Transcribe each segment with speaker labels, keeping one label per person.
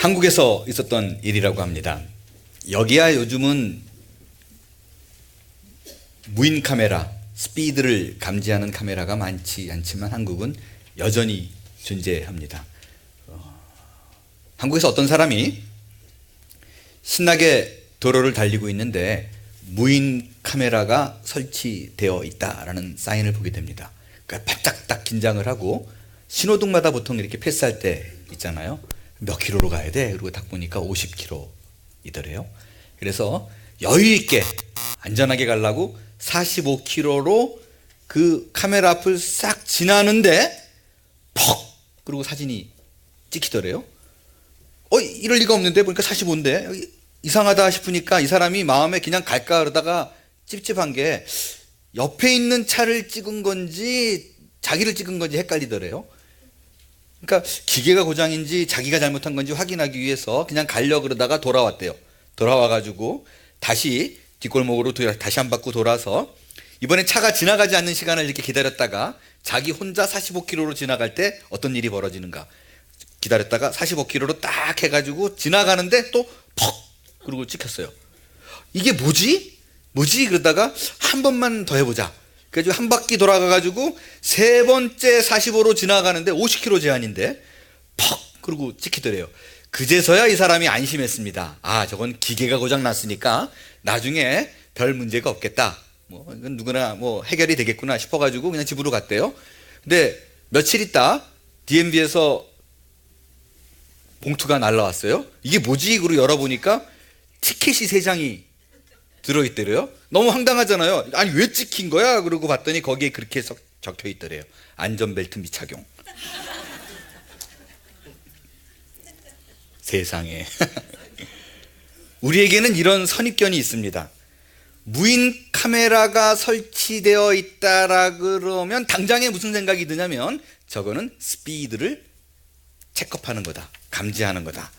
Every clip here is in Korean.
Speaker 1: 한국에서 있었던 일이라고 합니다. 여기야 요즘은 무인 카메라, 스피드를 감지하는 카메라가 많지 않지만 한국은 여전히 존재합니다. 한국에서 어떤 사람이 신나게 도로를 달리고 있는데 무인 카메라가 설치되어 있다라는 사인을 보게 됩니다. 그러니까 바짝 딱 긴장을 하고 신호등마다 보통 이렇게 패스할 때 있잖아요. 몇 킬로로 가야 돼? 그리고 딱 보니까 50킬로이더래요. 그래서 여유 있게 안전하게 가려고 45킬로로 그 카메라 앞을 싹 지나는데 퍽! 그리고 사진이 찍히더래요. 이럴 리가 없는데 보니까 45인데 이상하다 싶으니까 이 사람이 마음에 그냥 갈까 그러다가 찝찝한 게 옆에 있는 차를 찍은 건지 자기를 찍은 건지 헷갈리더래요. 그러니까 기계가 고장인지 자기가 잘못한 건지 확인하기 위해서 그냥 가려고 그러다가 돌아왔대요. 돌아와가지고 다시 뒷골목으로 다시 한 바퀴 돌아서 이번엔 차가 지나가지 않는 시간을 이렇게 기다렸다가 자기 혼자 45km로 지나갈 때 어떤 일이 벌어지는가 기다렸다가 45km로 딱 해가지고 지나가는데 또 퍽! 그러고 찍혔어요. 이게 뭐지? 그러다가 한 번만 더 해보자. 그래서 한 바퀴 돌아가가지고 세 번째 45로 지나가는데 50km 제한인데 퍽! 그러고 찍히더래요. 그제서야 이 사람이 안심했습니다. 저건 기계가 고장 났으니까 나중에 별 문제가 없겠다. 이건 누구나 해결이 되겠구나 싶어가지고 그냥 집으로 갔대요. 근데 며칠 있다 DMV에서 봉투가 날라왔어요. 이게 뭐지? 그러고 열어보니까 티켓이 3장이 들어있더래요. 너무 황당하잖아요. 아니 왜 찍힌 거야? 그러고 봤더니 거기에 그렇게 적혀 있더래요. 안전벨트 미착용. 세상에. 우리에게는 이런 선입견이 있습니다. 무인 카메라가 설치되어 있다라 그러면 당장에 무슨 생각이 드냐면 저거는 스피드를 체크하는 거다. 감지하는 거다.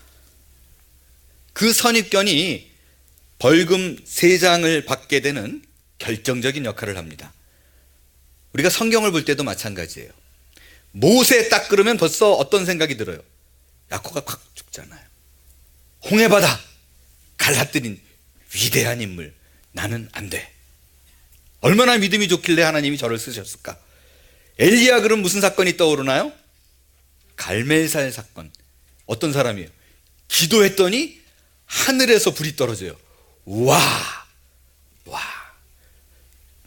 Speaker 1: 그 선입견이 벌금 3장을 받게 되는 결정적인 역할을 합니다. 우리가 성경을 볼 때도 마찬가지예요. 모세 딱 그러면 벌써 어떤 생각이 들어요? 야코가 콱 죽잖아요. 홍해바다 갈라뜨린 위대한 인물. 나는 안 돼. 얼마나 믿음이 좋길래 하나님이 저를 쓰셨을까? 엘리야 그럼 무슨 사건이 떠오르나요? 갈멜살 사건. 어떤 사람이에요? 기도했더니 하늘에서 불이 떨어져요. 와,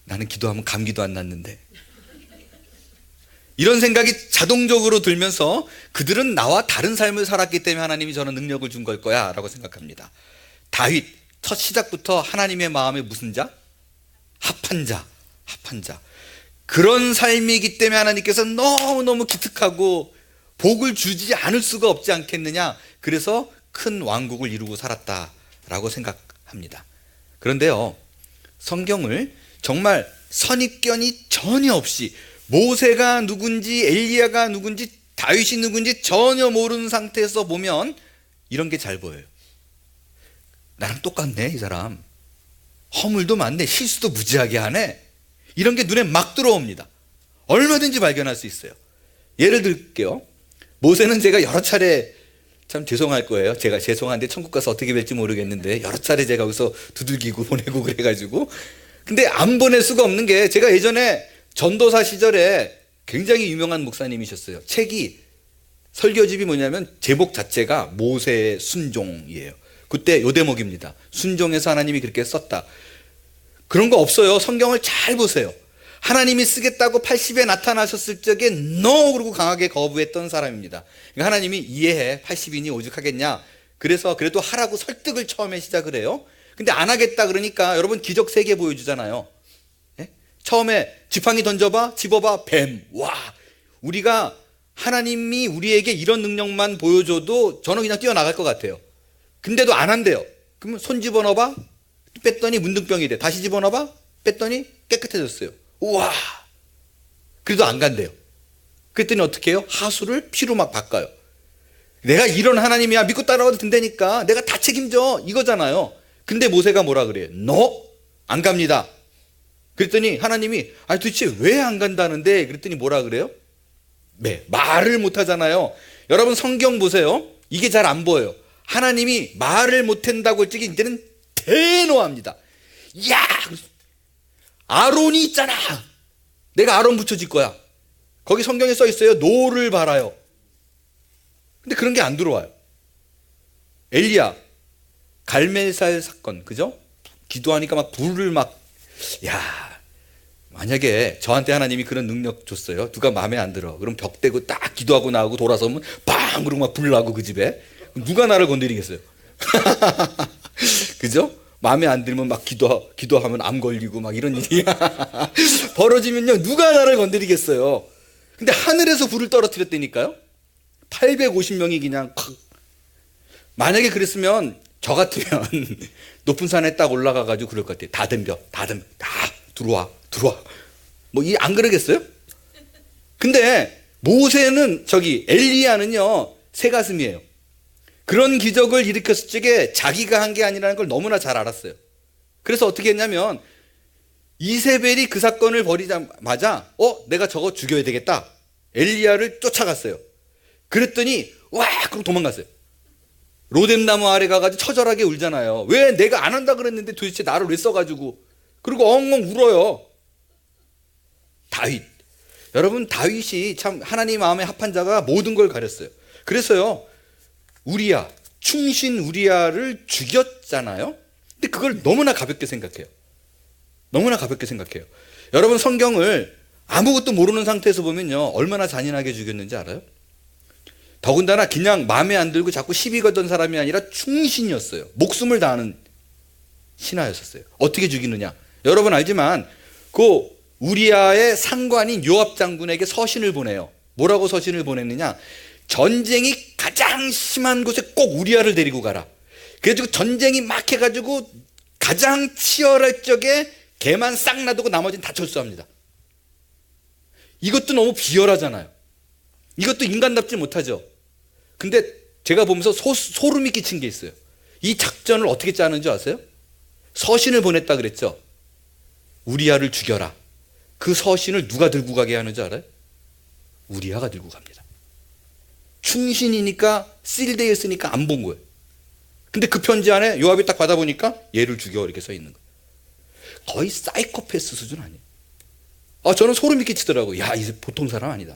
Speaker 1: 나는 기도하면 감기도 안 났는데. 이런 생각이 자동적으로 들면서 그들은 나와 다른 삶을 살았기 때문에 하나님이 저는 능력을 준 걸 거야 라고 생각합니다. 다윗 첫 시작부터 하나님의 마음에 무슨 자? 합한 자. 그런 삶이기 때문에 하나님께서 너무너무 기특하고 복을 주지 않을 수가 없지 않겠느냐. 그래서 큰 왕국을 이루고 살았다라고 생각합니다. 그런데요, 성경을 정말 선입견이 전혀 없이 모세가 누군지 엘리야가 누군지 다윗이 누군지 전혀 모르는 상태에서 보면 이런 게 잘 보여요. 나랑 똑같네 이 사람. 허물도 많네. 실수도 무지하게 하네. 이런 게 눈에 막 들어옵니다. 얼마든지 발견할 수 있어요. 예를 들게요. 모세는 제가 여러 차례 참 죄송할 거예요. 제가 죄송한데 천국 가서 어떻게 될지 모르겠는데 여러 차례 제가 여기서 두들기고 보내고 그래가지고 근데 안 보낼 수가 없는 게 제가 예전에 전도사 시절에 굉장히 유명한 목사님이셨어요. 책이 설교집이 뭐냐면 제목 자체가 모세의 순종이에요. 그때 요 대목입니다. 순종해서 하나님이 그렇게 썼다. 그런 거 없어요. 성경을 잘 보세요. 하나님이 쓰겠다고 80에 나타나셨을 적에 NO 그러고 강하게 거부했던 사람입니다. 그러니까 하나님이 이해해. 80이니 오죽하겠냐. 그래서 그래도 하라고 설득을 처음에 시작을 해요. 근데 안 하겠다 그러니까 여러분 기적 3개 보여주잖아요. 예? 처음에 지팡이 던져봐, 집어봐, 뱀. 와, 우리가 하나님이 우리에게 이런 능력만 보여줘도 저는 그냥 뛰어나갈 것 같아요. 근데도 안 한대요. 그러면 손 집어넣어봐, 뺐더니 문둥병이 돼. 다시 집어넣어봐, 뺐더니 깨끗해졌어요. 우와, 그래도 안 간대요. 그랬더니 어떻게 해요? 하수를 피로 막 바꿔요. 내가 이런 하나님이야, 믿고 따라와도 된다니까, 내가 다 책임져, 이거잖아요. 근데 모세가 뭐라 그래요? No, 안 갑니다. 그랬더니 하나님이 도대체 왜 안 간다는데? 그랬더니 뭐라 그래요? 네, 말을 못 하잖아요. 여러분 성경 보세요. 이게 잘 안 보여요. 하나님이 말을 못한다고 할 적에 이제는 대노합니다. 야, 아론이 있잖아. 내가 아론 붙여질 거야. 거기 성경에 써 있어요. 노를 바라요. 근데 그런 게 안 들어와요. 엘리야, 갈멜살 사건, 그죠? 기도하니까 막 불을 막, 야, 만약에 저한테 하나님이 그런 능력 줬어요. 누가 마음에 안 들어. 그럼 벽 대고 딱 기도하고 나오고 돌아서면 빵! 그러고 막 불 나고 그 집에. 누가 나를 건드리겠어요? 그죠? 마음에 안 들면 막 기도하면 암 걸리고 막 이런 일이 벌어지면요. 누가 나를 건드리겠어요? 근데 하늘에서 불을 떨어뜨렸다니까요? 850명이 그냥 콱. 만약에 그랬으면 저 같으면 높은 산에 딱 올라가가지고 그럴 것 같아요. 다 덤벼. 들어와. 뭐 안 그러겠어요? 근데 모세는 엘리야는요, 새가슴이에요. 그런 기적을 일으켰을 적에 자기가 한 게 아니라는 걸 너무나 잘 알았어요. 그래서 어떻게 했냐면 이세벨이 그 사건을 벌이자마자 내가 저거 죽여야 되겠다. 엘리야를 쫓아갔어요. 그랬더니 와! 그럼 도망갔어요. 로뎀나무 아래 가가지고 처절하게 울잖아요. 왜 내가 안 한다 그랬는데 도대체 나를 왜 써가지고. 그리고 엉엉 울어요. 다윗. 여러분, 다윗이 참 하나님 마음에 합한 자가 모든 걸 가렸어요. 그래서요, 우리야, 충신 우리야를 죽였잖아요. 근데 그걸 너무나 가볍게 생각해요. 여러분, 성경을 아무것도 모르는 상태에서 보면요, 얼마나 잔인하게 죽였는지 알아요? 더군다나 그냥 마음에 안 들고 자꾸 시비 거던 사람이 아니라 충신이었어요. 목숨을 다하는 신하였었어요. 어떻게 죽이느냐? 여러분 알지만 그 우리아의 상관인 요압 장군에게 서신을 보내요. 뭐라고 서신을 보냈느냐? 전쟁이 가장 심한 곳에 꼭 우리아를 데리고 가라. 그래가지고 전쟁이 막 해가지고 가장 치열할 적에 걔만 싹 놔두고 나머지는 다 철수합니다. 이것도 너무 비열하잖아요. 이것도 인간답지 못하죠. 근데 제가 보면서 소름이 끼친 게 있어요. 이 작전을 어떻게 짜는 줄 아세요? 서신을 보냈다 그랬죠. 우리아를 죽여라. 그 서신을 누가 들고 가게 하는 줄 알아요? 우리아가 들고 갑니다. 충신이니까 실드에 있으니까 안 본 거예요. 근데 그 편지 안에 요압이 딱 받아보니까 얘를 죽여 이렇게 써 있는 거예요. 거의 사이코패스 수준 아니에요. 저는 소름이 끼치더라고요. 야, 이 보통 사람 아니다.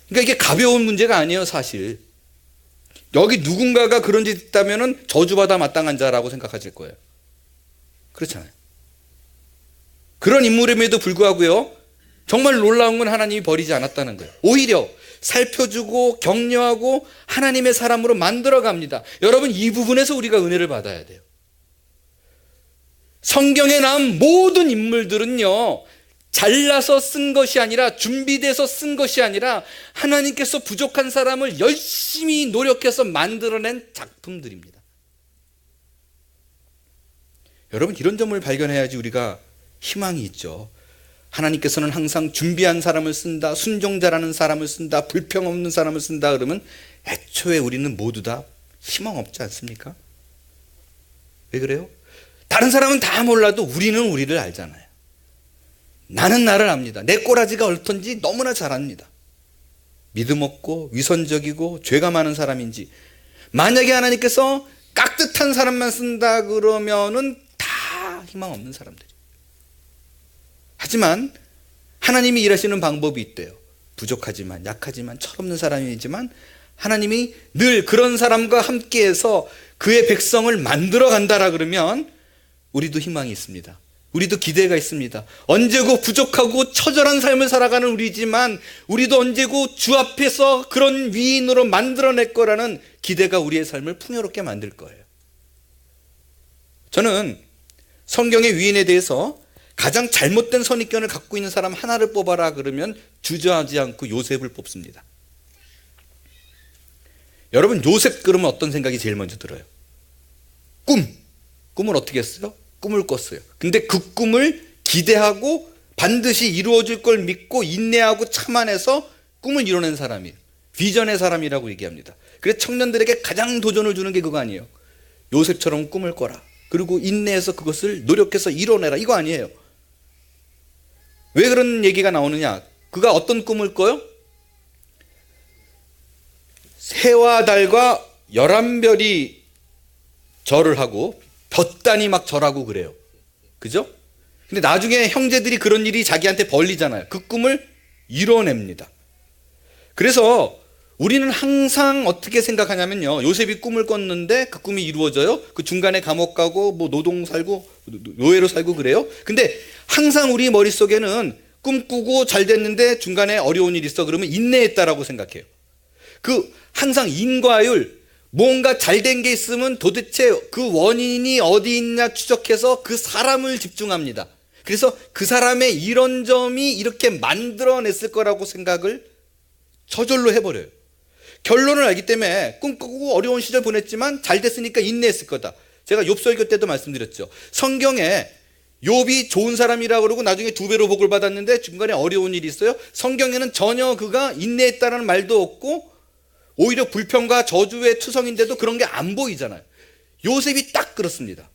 Speaker 1: 그러니까 이게 가벼운 문제가 아니에요, 사실. 여기 누군가가 그런 짓 했다면 저주받아 마땅한 자라고 생각하실 거예요. 그렇잖아요. 그런 인물임에도 불구하고요, 정말 놀라운 건 하나님이 버리지 않았다는 거예요. 오히려 살펴주고 격려하고 하나님의 사람으로 만들어 갑니다. 여러분, 이 부분에서 우리가 은혜를 받아야 돼요. 성경에 나온 모든 인물들은요, 잘나서 쓴 것이 아니라, 준비돼서 쓴 것이 아니라 하나님께서 부족한 사람을 열심히 노력해서 만들어낸 작품들입니다. 여러분, 이런 점을 발견해야지 우리가 희망이 있죠. 하나님께서는 항상 준비한 사람을 쓴다, 순종자라는 사람을 쓴다, 불평 없는 사람을 쓴다 그러면 애초에 우리는 모두 다 희망 없지 않습니까? 왜 그래요? 다른 사람은 다 몰라도 우리는 우리를 알잖아요. 나는 나를 압니다. 내 꼬라지가 어떤지 너무나 잘 압니다. 믿음 없고 위선적이고 죄가 많은 사람인지. 만약에 하나님께서 깍듯한 사람만 쓴다 그러면은 다 희망 없는 사람들이에요. 하지만 하나님이 일하시는 방법이 있대요. 부족하지만 약하지만 철없는 사람이지만 하나님이 늘 그런 사람과 함께해서 그의 백성을 만들어 간다라 그러면 우리도 희망이 있습니다. 우리도 기대가 있습니다. 언제고 부족하고 처절한 삶을 살아가는 우리지만 우리도 언제고 주 앞에서 그런 위인으로 만들어낼 거라는 기대가 우리의 삶을 풍요롭게 만들 거예요. 저는 성경의 위인에 대해서 가장 잘못된 선입견을 갖고 있는 사람 하나를 뽑아라 그러면 주저하지 않고 요셉을 뽑습니다. 여러분, 요셉 그러면 어떤 생각이 제일 먼저 들어요? 꿈을 어떻게 했어요? 꿈을 꿨어요. 근데 그 꿈을 기대하고 반드시 이루어질 걸 믿고 인내하고 참아내서 꿈을 이뤄낸 사람이에요. 비전의 사람이라고 얘기합니다. 그래서 청년들에게 가장 도전을 주는 게 그거 아니에요. 요셉처럼 꿈을 꿔라. 그리고 인내해서 그것을 노력해서 이뤄내라. 이거 아니에요. 왜 그런 얘기가 나오느냐? 그가 어떤 꿈을 꿔요? 새와 달과 11별이 절을 하고 볕단이 막 절하고 그래요. 그죠? 근데 나중에 형제들이 그런 일이 자기한테 벌리잖아요. 그 꿈을 이뤄냅니다. 그래서 우리는 항상 어떻게 생각하냐면요, 요셉이 꿈을 꿨는데 그 꿈이 이루어져요. 그 중간에 감옥 가고 뭐 노동 살고 노예로 살고 그래요. 근데 항상 우리 머릿속에는 꿈꾸고 잘 됐는데 중간에 어려운 일이 있어 그러면 인내했다라고 생각해요. 그 항상 인과율, 뭔가 잘 된 게 있으면 도대체 그 원인이 어디 있냐 추적해서 그 사람을 집중합니다. 그래서 그 사람의 이런 점이 이렇게 만들어냈을 거라고 생각을 저절로 해버려요. 결론을 알기 때문에 꿈꾸고 어려운 시절 보냈지만 잘 됐으니까 인내했을 거다. 제가 욥 설교 때도 말씀드렸죠. 성경에 욥이 좋은 사람이라고 그러고 나중에 2배로 복을 받았는데 중간에 어려운 일이 있어요. 성경에는 전혀 그가 인내했다는 말도 없고 오히려 불평과 저주의 투성인데도 그런 게 안 보이잖아요. 요셉이 딱 그렇습니다.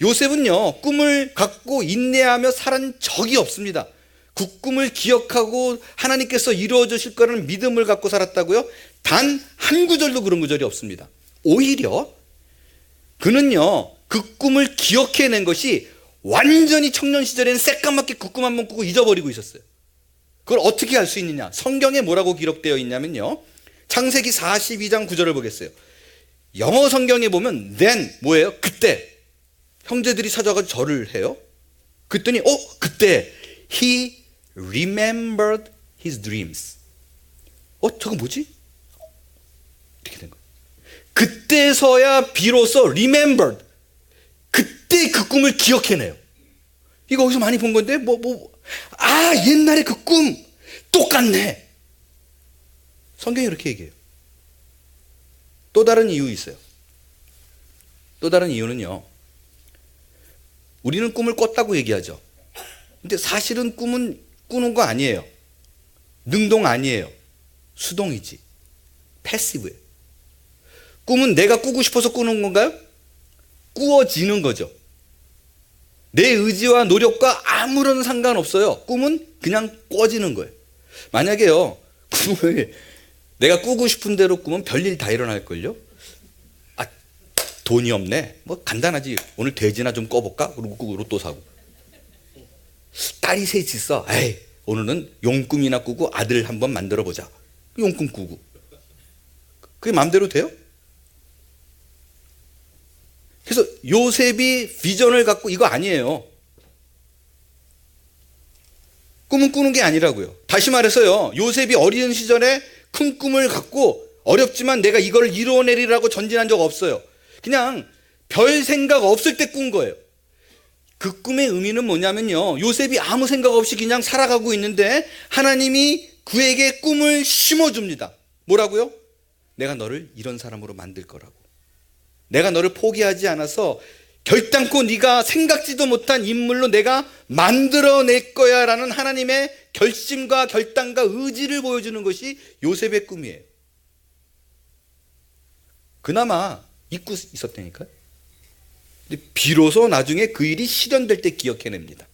Speaker 1: 요셉은요, 꿈을 갖고 인내하며 살은 적이 없습니다. 그 꿈을 기억하고 하나님께서 이루어 주실 거라는 믿음을 갖고 살았다고요? 단 한 구절도 그런 구절이 없습니다. 오히려 그는요, 그 꿈을 기억해낸 것이 완전히 청년 시절에는 새까맣게 그 꿈 한번 꾸고 잊어버리고 있었어요. 그걸 어떻게 알 수 있느냐? 성경에 뭐라고 기록되어 있냐면요, 창세기 42장 9절을 보겠어요. 영어 성경에 보면 then 뭐예요? 그때 형제들이 찾아가서 절을 해요. 그랬더니 그때 he remembered his dreams. 저거 뭐지? 이렇게 된 거예요. 그때서야 비로소 remembered, 그때 그 꿈을 기억해내요. 이거 어디서 많이 본 건데 옛날에 그 꿈 똑같네. 성경이 이렇게 얘기해요. 또 다른 이유 있어요. 또 다른 이유는요, 우리는 꿈을 꿨다고 얘기하죠. 근데 사실은 꿈은 꾸는 거 아니에요. 능동 아니에요. 수동이지. 패시브예요. 꿈은 내가 꾸고 싶어서 꾸는 건가요? 꾸어지는 거죠. 내 의지와 노력과 아무런 상관없어요. 꿈은 그냥 꿔지는 거예요. 만약에요, 꿈을 내가 꾸고 싶은 대로 꾸면 별일 다 일어날걸요? 돈이 없네. 간단하지. 오늘 돼지나 좀 꺼볼까? 그리고 꾸고 로또 사고. 딸이 셋이 있어. 오늘은 용꿈이나 꾸고 아들 한번 만들어 보자. 용꿈 꾸고. 그게 마음대로 돼요? 그래서 요셉이 비전을 갖고 이거 아니에요. 꿈은 꾸는 게 아니라고요. 다시 말해서요, 요셉이 어린 시절에 큰 꿈을 갖고 어렵지만 내가 이걸 이루어내리라고 전진한 적 없어요. 그냥 별 생각 없을 때 꾼 거예요. 그 꿈의 의미는 뭐냐면요, 요셉이 아무 생각 없이 그냥 살아가고 있는데 하나님이 그에게 꿈을 심어줍니다. 뭐라고요? 내가 너를 이런 사람으로 만들 거라고. 내가 너를 포기하지 않아서 결단코 네가 생각지도 못한 인물로 내가 만들어낼 거야 라는 하나님의 결심과 결단과 의지를 보여주는 것이 요셉의 꿈이에요. 그나마 잊고 있었다니까요. 근데 비로소 나중에 그 일이 실현될 때 기억해냅니다.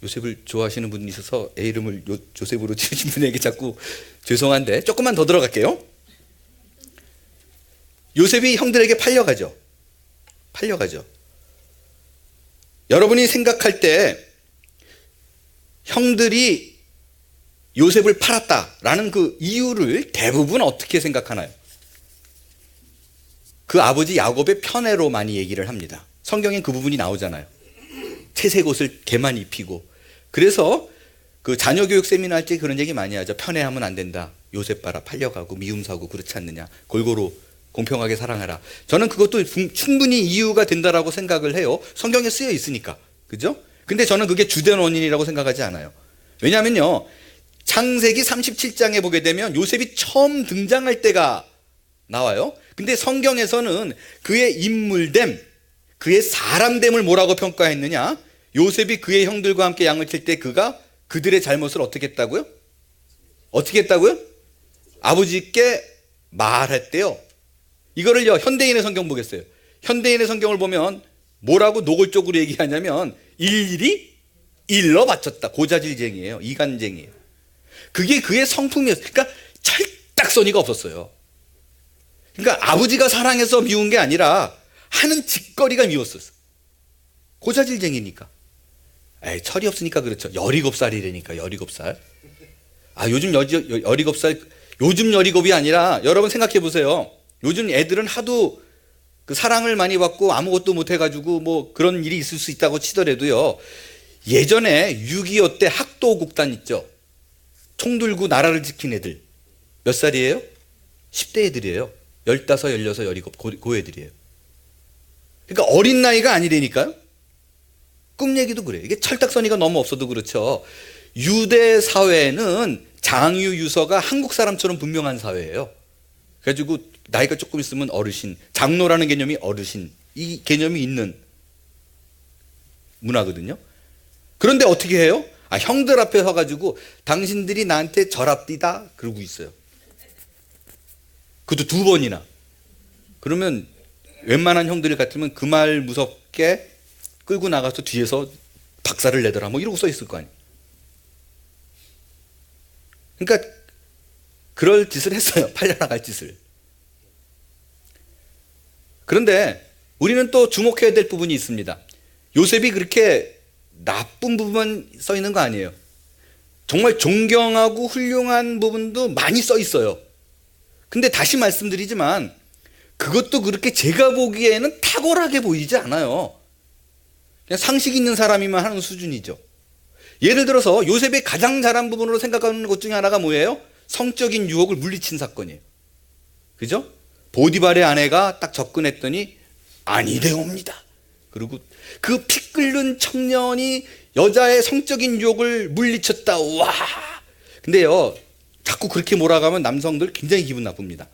Speaker 1: 요셉을 좋아하시는 분이 있어서 애 이름을 조셉으로 지으신 분에게 자꾸 죄송한데 조금만 더 들어갈게요. 요셉이 형들에게 팔려가죠. 여러분이 생각할 때 형들이 요셉을 팔았다라는 그 이유를 대부분 어떻게 생각하나요? 그 아버지 야곱의 편애로 많이 얘기를 합니다. 성경엔 그 부분이 나오잖아요. 채색 옷을 개만 입히고. 그래서 그 자녀 교육 세미나 할 때 그런 얘기 많이 하죠. 편애하면 안 된다. 요셉 봐라, 팔려가고 미움 사고 그렇지 않느냐. 골고루 공평하게 사랑하라. 저는 그것도 충분히 이유가 된다라고 생각을 해요. 성경에 쓰여 있으니까. 그죠? 근데 저는 그게 주된 원인이라고 생각하지 않아요. 왜냐하면요, 창세기 37장에 보게 되면 요셉이 처음 등장할 때가 나와요. 근데 성경에서는 그의 인물됨, 그의 사람됨을 뭐라고 평가했느냐? 요셉이 그의 형들과 함께 양을 칠 때 그가 그들의 잘못을 어떻게 했다고요? 아버지께 말했대요. 이거를요, 현대인의 성경 보겠어요. 현대인의 성경을 보면 뭐라고 노골적으로 얘기하냐면 일일이 일러 바쳤다. 고자질쟁이에요. 이간쟁이에요. 그게 그의 성품이었어요. 그러니까 철딱서니가 없었어요. 그러니까 아버지가 사랑해서 미운 게 아니라 하는 짓거리가 미웠었어. 고자질쟁이니까. 철이 없으니까 그렇죠. 17살이라니까 17살. 요즘 17살, 요즘 17이 아니라 여러분 생각해 보세요. 요즘 애들은 하도 그 사랑을 많이 받고 아무것도 못 해가지고 뭐 그런 일이 있을 수 있다고 치더라도요. 예전에 6.25 때 학도국단 있죠. 총 들고 나라를 지킨 애들. 몇 살이에요? 10대 애들이에요. 15, 16, 17 고 애들이에요. 그러니까 어린 나이가 아니라니까요. 꿈 얘기도 그래요. 이게 철딱서니가 너무 없어도 그렇죠. 유대 사회는 장유 유서가 한국 사람처럼 분명한 사회예요. 그래가지고 나이가 조금 있으면 어르신, 장로라는 개념이 어르신, 이 개념이 있는 문화거든요. 그런데 어떻게 해요? 형들 앞에 서가지고 당신들이 나한테 절합디다 그러고 있어요. 그것도 2번이나. 그러면 웬만한 형들 같으면 그 말 무섭게 끌고 나가서 뒤에서 박살을 내더라 뭐 이러고 써 있을 거 아니에요. 그러니까 그럴 짓을 했어요. 팔려나갈 짓을. 그런데 우리는 또 주목해야 될 부분이 있습니다. 요셉이 그렇게 나쁜 부분 써 있는 거 아니에요. 정말 존경하고 훌륭한 부분도 많이 써 있어요. 근데 다시 말씀드리지만 그것도 그렇게 제가 보기에는 탁월하게 보이지 않아요. 그냥 상식 있는 사람이만 하는 수준이죠. 예를 들어서 요셉의 가장 잘한 부분으로 생각하는 것 중에 하나가 뭐예요? 성적인 유혹을 물리친 사건이에요. 그죠? 보디발의 아내가 딱 접근했더니 아니되옵니다. 그리고 그 피 끓는 청년이 여자의 성적인 유혹을 물리쳤다. 와! 근데요, 자꾸 그렇게 몰아가면 남성들 굉장히 기분 나쁩니다.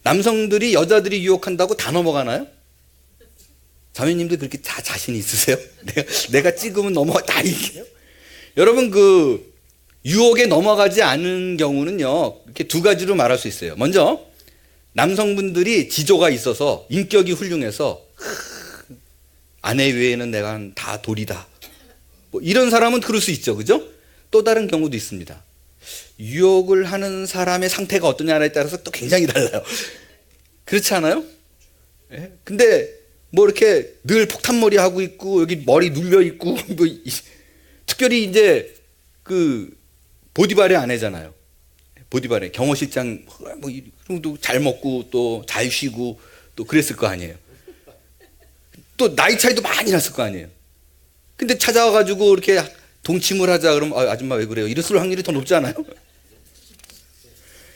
Speaker 1: 남성들이 여자들이 유혹한다고 다 넘어가나요? 자매님들 그렇게 다 자신 있으세요? 내가 찍으면 다 이겨요? 여러분 그 유혹에 넘어가지 않은 경우는요, 이렇게 2가지로 말할 수 있어요. 먼저 남성분들이 지조가 있어서 인격이 훌륭해서 아내 외에는 내가 다 돌이다. 뭐 이런 사람은 그럴 수 있죠, 그죠? 또 다른 경우도 있습니다. 유혹을 하는 사람의 상태가 어떠냐에 따라서 또 굉장히 달라요. 그렇지 않아요? 예? 근데 뭐 이렇게 늘 폭탄머리 하고 있고 여기 머리 눌려 있고 뭐 특별히 이제 그 보디발의 아내잖아요. 보디발의 경호실장 뭐 이런도 잘 먹고 또 잘 쉬고 또 그랬을 거 아니에요. 또 나이 차이도 많이 났을 거 아니에요. 근데 찾아와가지고 이렇게 동침을 하자 그러면 아줌마 왜 그래요? 이랬을 확률이 더 높지 않아요?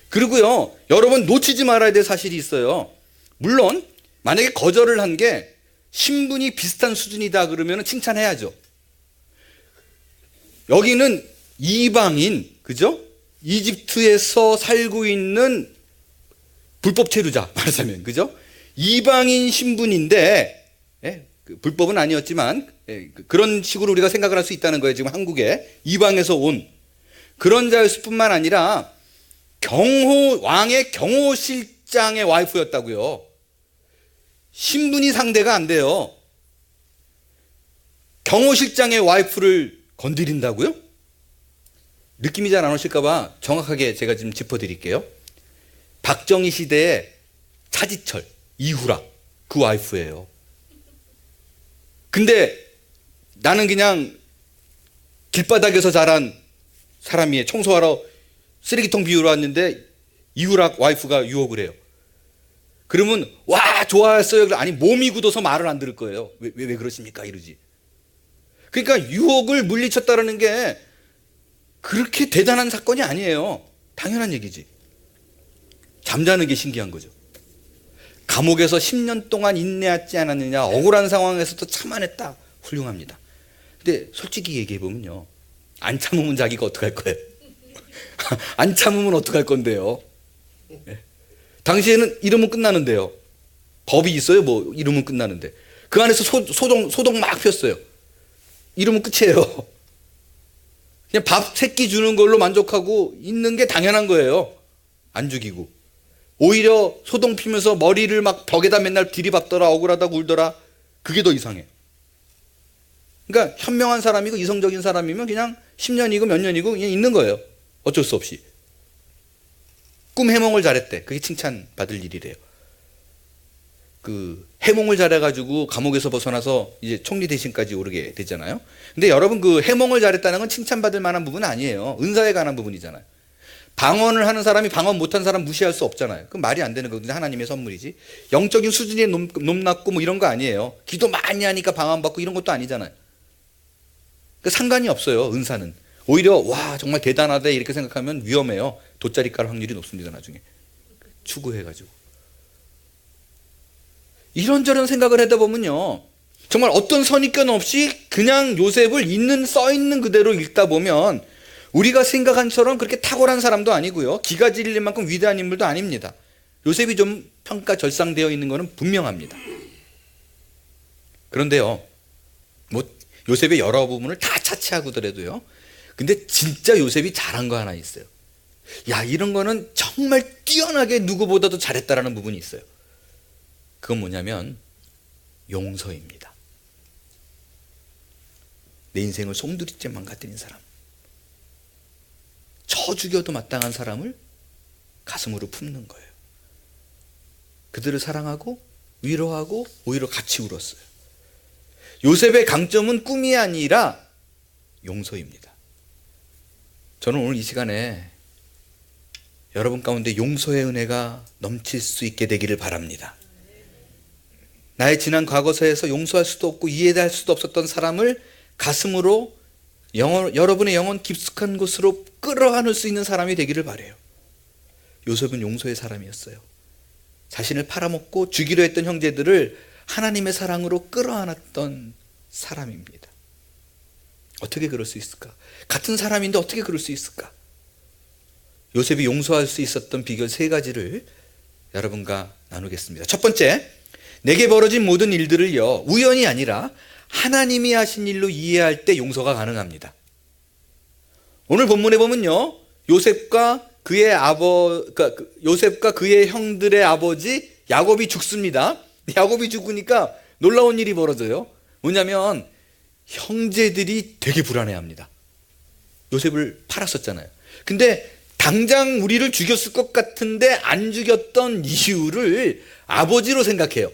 Speaker 1: 그리고요, 여러분 놓치지 말아야 될 사실이 있어요. 물론 만약에 거절을 한 게 신분이 비슷한 수준이다 그러면 칭찬해야죠. 여기는 이방인, 그죠? 이집트에서 살고 있는 불법 체류자 말하자면, 그죠? 이방인 신분인데 불법은 아니었지만 그런 식으로 우리가 생각을 할 수 있다는 거예요. 지금 한국에 이방에서 온 그런 자였을 뿐만 아니라 왕의 경호실장의 와이프였다고요. 신분이 상대가 안 돼요. 경호실장의 와이프를 건드린다고요? 느낌이 잘 안 오실까 봐 정확하게 제가 지금 짚어드릴게요. 박정희 시대의 차지철, 이후락 그 와이프예요. 근데 나는 그냥 길바닥에서 자란 사람이에요. 청소하러 쓰레기통 비우러 왔는데 이후락 와이프가 유혹을 해요. 그러면 와 좋아했어요. 아니 몸이 굳어서 말을 안 들을 거예요. 왜 그러십니까? 이러지. 그러니까 유혹을 물리쳤다라는 게 그렇게 대단한 사건이 아니에요. 당연한 얘기지. 잠자는 게 신기한 거죠. 감옥에서 10년 동안 인내하지 않았느냐, 억울한 상황에서도 참아냈다. 훌륭합니다. 근데 솔직히 얘기해보면요, 안 참으면 자기가 어떡할 거예요? 안 참으면 어떡할 건데요? 당시에는 이러면 끝나는데요. 법이 있어요. 뭐 이러면 끝나는데 그 안에서 소동 막 폈어요. 이러면 끝이에요. 그냥 밥 3끼 주는 걸로 만족하고 있는 게 당연한 거예요. 안 죽이고 오히려 소동 피면서 머리를 막 벽에다 맨날 들이박더라, 억울하다고 울더라. 그게 더 이상해. 그러니까 현명한 사람이고 이성적인 사람이면 그냥 10년이고 몇 년이고 그냥 있는 거예요. 어쩔 수 없이. 꿈 해몽을 잘했대. 그게 칭찬받을 일이래요. 그 해몽을 잘해가지고 감옥에서 벗어나서 이제 총리 대신까지 오르게 되잖아요. 근데 여러분, 그 해몽을 잘했다는 건 칭찬받을 만한 부분은 아니에요. 은사에 관한 부분이잖아요. 방언을 하는 사람이 방언 못한 사람 무시할 수 없잖아요. 그건 말이 안 되는 거거든요. 하나님의 선물이지. 영적인 수준이 높고 뭐 이런 거 아니에요. 기도 많이 하니까 방언 받고 이런 것도 아니잖아요. 그 상관이 없어요. 은사는. 오히려 와 정말 대단하다 이렇게 생각하면 위험해요. 돗자리 깔 확률이 높습니다. 나중에 추구해가지고 이런저런 생각을 하다 보면요, 정말 어떤 선입견 없이 그냥 요셉을 써있는 그대로 읽다 보면 우리가 생각한 처럼 그렇게 탁월한 사람도 아니고요, 기가 질릴 만큼 위대한 인물도 아닙니다. 요셉이 좀 평가절상되어 있는 것은 분명합니다. 그런데요, 뭐 요셉의 여러 부분을 다 차치하고더라도요, 근데 진짜 요셉이 잘한 거 하나 있어요. 야, 이런 거는 정말 뛰어나게 누구보다도 잘했다라는 부분이 있어요. 그건 뭐냐면 용서입니다. 내 인생을 송두리째 망가뜨린 사람, 쳐 죽여도 마땅한 사람을 가슴으로 품는 거예요. 그들을 사랑하고 위로하고 오히려 같이 울었어요. 요셉의 강점은 꿈이 아니라 용서입니다. 저는 오늘 이 시간에 여러분 가운데 용서의 은혜가 넘칠 수 있게 되기를 바랍니다. 나의 지난 과거사에서 용서할 수도 없고 이해할 수도 없었던 사람을 가슴으로 여러분의 영혼 깊숙한 곳으로 끌어안을 수 있는 사람이 되기를 바라요. 요셉은 용서의 사람이었어요. 자신을 팔아먹고 죽이려 했던 형제들을 하나님의 사랑으로 끌어안았던 사람입니다. 어떻게 그럴 수 있을까? 같은 사람인데 어떻게 그럴 수 있을까? 요셉이 용서할 수 있었던 비결 3가지를 여러분과 나누겠습니다. 첫 번째, 내게 벌어진 모든 일들을요, 우연이 아니라 하나님이 하신 일로 이해할 때 용서가 가능합니다. 오늘 본문에 보면요, 요셉과 그의 형들의 아버지 야곱이 죽습니다. 야곱이 죽으니까 놀라운 일이 벌어져요. 뭐냐면 형제들이 되게 불안해합니다. 요셉을 팔았었잖아요. 근데 당장 우리를 죽였을 것 같은데 안 죽였던 이유를 아버지로 생각해요.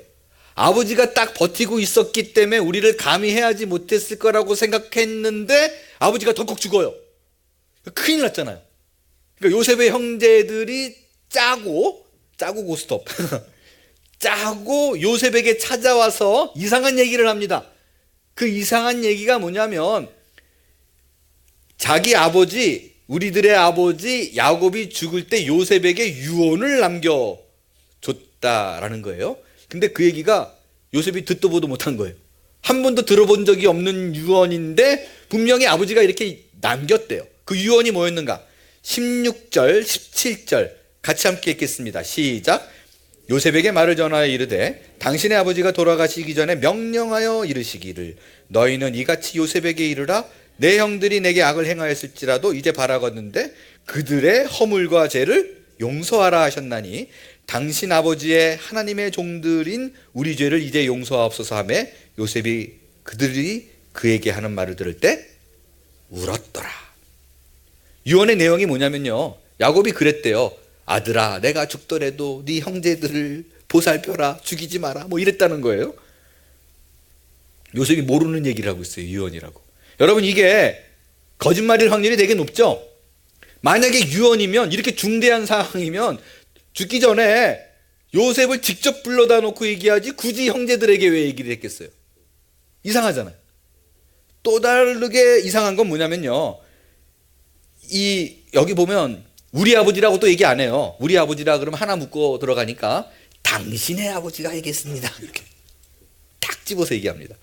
Speaker 1: 아버지가 딱 버티고 있었기 때문에 우리를 감히 해하지 못했을 거라고 생각했는데 아버지가 덜컥 죽어요. 큰일 났잖아요. 그러니까 요셉의 형제들이 짜고 고스톱 짜고 요셉에게 찾아와서 이상한 얘기를 합니다. 그 이상한 얘기가 뭐냐면 자기 아버지, 우리들의 아버지 야곱이 죽을 때 요셉에게 유언을 남겨줬다라는 거예요. 근데 그 얘기가 요셉이 듣도 보도 못한 거예요. 한 번도 들어본 적이 없는 유언인데 분명히 아버지가 이렇게 남겼대요. 그 유언이 뭐였는가? 16절, 17절 같이 함께 읽겠습니다. 시작. 요셉에게 말을 전하여 이르되 당신의 아버지가 돌아가시기 전에 명령하여 이르시기를 너희는 이같이 요셉에게 이르라 내 형들이 내게 악을 행하였을지라도 이제 바라겠는데 그들의 허물과 죄를 용서하라 하셨나니 당신 아버지의 하나님의 종들인 우리 죄를 이제 용서하옵소서 하며 요셉이 그들이 그에게 하는 말을 들을 때 울었더라. 유언의 내용이 뭐냐면요, 야곱이 그랬대요. 아들아, 내가 죽더라도 네 형제들을 보살펴라, 죽이지 마라, 뭐 이랬다는 거예요. 요셉이 모르는 얘기를 하고 있어요. 유언이라고. 여러분, 이게 거짓말일 확률이 되게 높죠. 만약에 유언이면, 이렇게 중대한 상황이면 죽기 전에 요셉을 직접 불러다 놓고 얘기하지 굳이 형제들에게 왜 얘기를 했겠어요? 이상하잖아요. 또 다르게 이상한 건 뭐냐면요, 여기 보면 우리 아버지라고 또 얘기 안 해요. 우리 아버지라 그러면 하나 묶고 들어가니까 당신의 아버지가 얘기했습니다. 이렇게 딱 집어서 얘기합니다.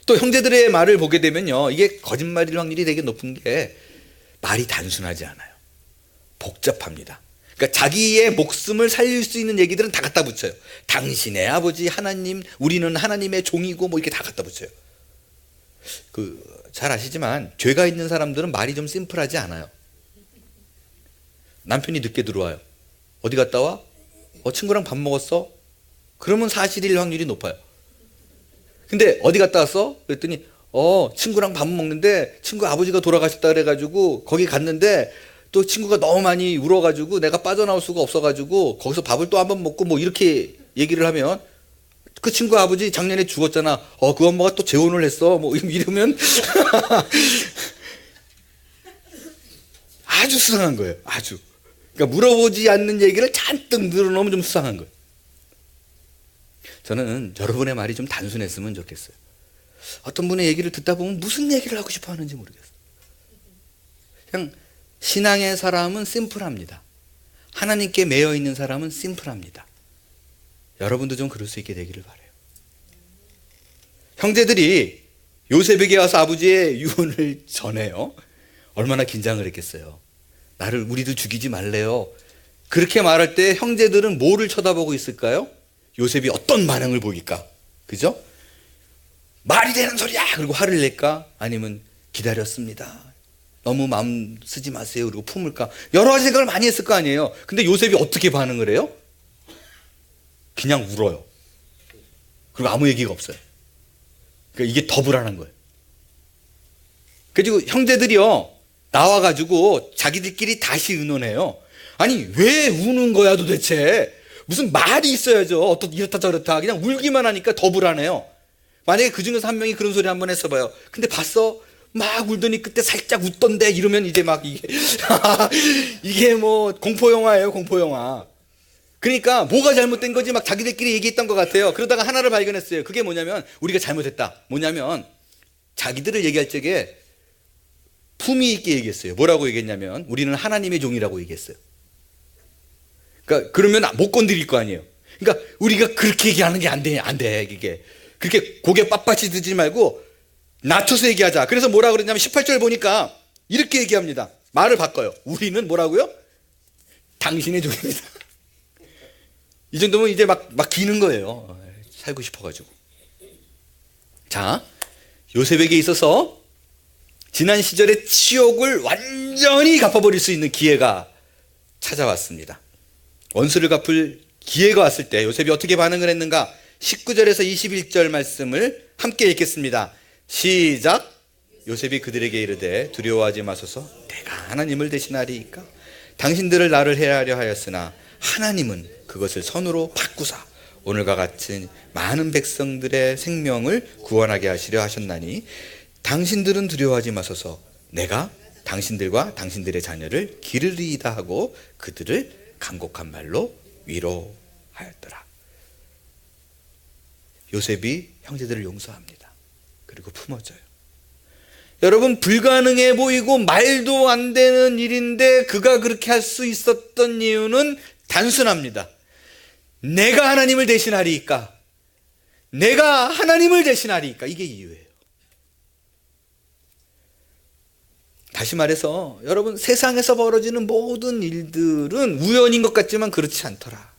Speaker 1: 또 형제들의 말을 보게 되면요, 이게 거짓말일 확률이 되게 높은 게 말이 단순하지 않아요. 복잡합니다. 그러니까 자기의 목숨을 살릴 수 있는 얘기들은 다 갖다 붙여요. 당신의 아버지 하나님, 우리는 하나님의 종이고 뭐 이렇게 다 갖다 붙여요. 잘 아시지만 죄가 있는 사람들은 말이 좀 심플하지 않아요. 남편이 늦게 들어와요. 어디 갔다 와? 친구랑 밥 먹었어? 그러면 사실일 확률이 높아요. 근데 어디 갔다 왔어? 그랬더니 친구랑 밥 먹는데 친구 아버지가 돌아가셨다 그래가지고 거기 갔는데 또 친구가 너무 많이 울어가지고 내가 빠져나올 수가 없어가지고 거기서 밥을 또 한번 먹고 뭐 이렇게 얘기를 하면 그 친구 아버지 작년에 죽었잖아. 그 엄마가 또 재혼을 했어. 뭐 이러면 아주 수상한 거예요. 아주. 그러니까 물어보지 않는 얘기를 잔뜩 늘어놓으면 좀 수상한 거예요. 저는 여러분의 말이 좀 단순했으면 좋겠어요. 어떤 분의 얘기를 듣다 보면 무슨 얘기를 하고 싶어 하는지 모르겠어요. 그냥 신앙의 사람은 심플합니다. 하나님께 매여 있는 사람은 심플합니다. 여러분도 좀 그럴 수 있게 되기를 바라요. 형제들이 요셉에게 와서 아버지의 유언을 전해요. 얼마나 긴장을 했겠어요. 나를 우리도 죽이지 말래요. 그렇게 말할 때 형제들은 뭐를 쳐다보고 있을까요? 요셉이 어떤 반응을 보일까? 그죠? 말이 되는 소리야! 그리고 화를 낼까? 아니면 기다렸습니다. 너무 마음 쓰지 마세요. 그리고 품을까? 여러 가지 생각을 많이 했을 거 아니에요. 근데 요셉이 어떻게 반응을 해요? 그냥 울어요. 그리고 아무 얘기가 없어요. 그러니까 이게 더 불안한 거예요. 그리고 형제들이요, 나와가지고 자기들끼리 다시 의논해요. 아니, 왜 우는 거야 도대체? 무슨 말이 있어야죠. 어떻 이렇다 저렇다. 그냥 울기만 하니까 더 불안해요. 만약에 그 중에서 한 명이 그런 소리 한번 했어봐요. 근데 봤어? 막 울더니 그때 살짝 웃던데 이러면 이제 막 이게 이게 뭐 공포영화예요, 공포영화. 그러니까 뭐가 잘못된 거지 막 자기들끼리 얘기했던 것 같아요. 그러다가 하나를 발견했어요. 그게 뭐냐면 우리가 잘못했다. 뭐냐면 자기들을 얘기할 적에 품위 있게 얘기했어요. 뭐라고 얘기했냐면 우리는 하나님의 종이라고 얘기했어요. 그러니까 그러면 못 건드릴 거 아니에요. 그러니까 우리가 그렇게 얘기하는 게 안 돼. 이게 그렇게 고개 빳빳이 들지 말고 낮춰서 얘기하자. 그래서 뭐라 그랬냐면 18절 보니까 이렇게 얘기합니다. 말을 바꿔요. 우리는 뭐라고요? 당신의 종입니다. 이 정도면 이제 막 기는 거예요. 살고 싶어가지고. 자, 요셉에게 있어서 지난 시절의 치욕을 완전히 갚아버릴 수 있는 기회가 찾아왔습니다. 원수를 갚을 기회가 왔을 때 요셉이 어떻게 반응을 했는가? 19절에서 21절 말씀을 함께 읽겠습니다. 시작. 요셉이 그들에게 이르되 두려워하지 마소서 내가 하나님을 대신하리이까? 당신들을 나를 해하려 하였으나 하나님은 그것을 선으로 바꾸사 오늘과 같은 많은 백성들의 생명을 구원하게 하시려 하셨나니 당신들은 두려워하지 마소서 내가 당신들과 당신들의 자녀를 기르리이다 하고 그들을 간곡한 말로 위로하였더라. 요셉이 형제들을 용서합니다. 그리고 품어줘요. 여러분, 불가능해 보이고 말도 안 되는 일인데 그가 그렇게 할 수 있었던 이유는 단순합니다. 내가 하나님을 대신하리이까? 내가 하나님을 대신하리이까? 이게 이유예요. 다시 말해서 여러분, 세상에서 벌어지는 모든 일들은 우연인 것 같지만 그렇지 않더라.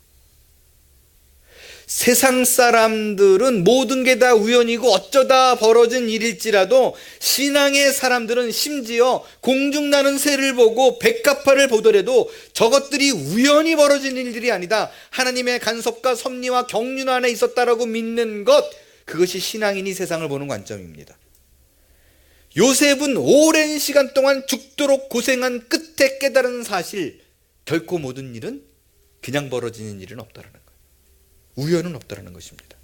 Speaker 1: 세상 사람들은 모든 게 다 우연이고 어쩌다 벌어진 일일지라도 신앙의 사람들은 심지어 공중나는 새를 보고 백합화를 보더라도 저것들이 우연히 벌어진 일들이 아니다. 하나님의 간섭과 섭리와 경륜 안에 있었다라고 믿는 것, 그것이 신앙인이 세상을 보는 관점입니다. 요셉은 오랜 시간 동안 죽도록 고생한 끝에 깨달은 사실, 결코 모든 일은 그냥 벌어지는 일은 없다라는 거예요. 우연은 없다라는 것입니다.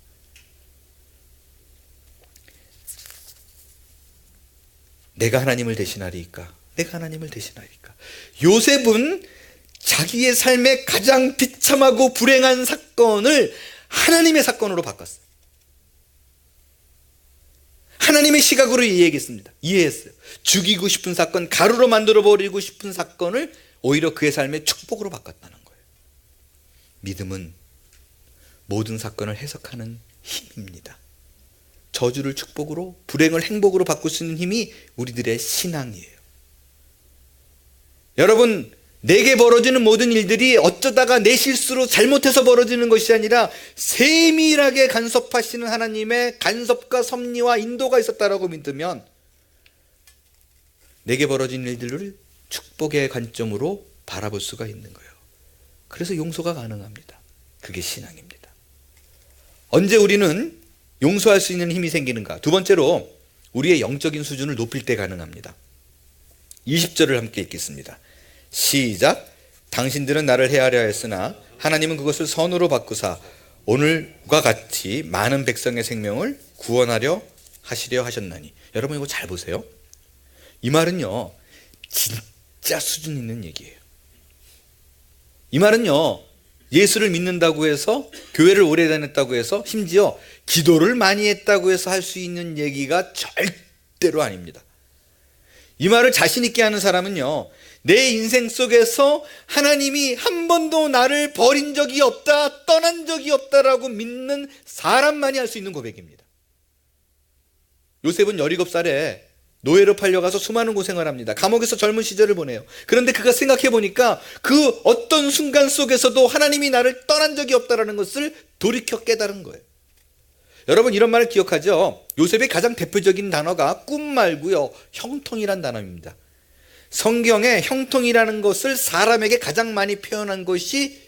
Speaker 1: 내가 하나님을 대신하리이까? 내가 하나님을 대신하리이까? 요셉은 자기의 삶의 가장 비참하고 불행한 사건을 하나님의 사건으로 바꿨어요. 하나님의 시각으로 이해했어요. 죽이고 싶은 사건, 가루로 만들어버리고 싶은 사건을 오히려 그의 삶의 축복으로 바꿨다는 거예요. 믿음은 모든 사건을 해석하는 힘입니다. 저주를 축복으로, 불행을 행복으로 바꿀 수 있는 힘이 우리들의 신앙이에요. 여러분, 내게 벌어지는 모든 일들이 어쩌다가 내 실수로 잘못해서 벌어지는 것이 아니라 세밀하게 간섭하시는 하나님의 간섭과 섭리와 인도가 있었다라고 믿으면 내게 벌어진 일들을 축복의 관점으로 바라볼 수가 있는 거예요. 그래서 용서가 가능합니다. 그게 신앙입니다. 언제 우리는 용서할 수 있는 힘이 생기는가? 두 번째로 우리의 영적인 수준을 높일 때 가능합니다. 20절을 함께 읽겠습니다. 시작. 당신들은 나를 해하려 했으나 하나님은 그것을 선으로 바꾸사 오늘과 같이 많은 백성의 생명을 구원하려 하시려 하셨나니. 여러분 이거 잘 보세요. 이 말은요 진짜 수준 있는 얘기예요. 이 말은요 예수를 믿는다고 해서, 교회를 오래 다녔다고 해서, 심지어 기도를 많이 했다고 해서 할 수 있는 얘기가 절대로 아닙니다. 이 말을 자신 있게 하는 사람은요 내 인생 속에서 하나님이 한 번도 나를 버린 적이 없다, 떠난 적이 없다라고 믿는 사람만이 할 수 있는 고백입니다. 요셉은 17살에 노예로 팔려가서 수많은 고생을 합니다. 감옥에서 젊은 시절을 보내요. 그런데 그가 생각해 보니까 그 어떤 순간 속에서도 하나님이 나를 떠난 적이 없다라는 것을 돌이켜 깨달은 거예요. 여러분 이런 말을 기억하죠? 요셉의 가장 대표적인 단어가 꿈 말고요 형통이란 단어입니다. 성경에 형통이라는 것을 사람에게 가장 많이 표현한 것이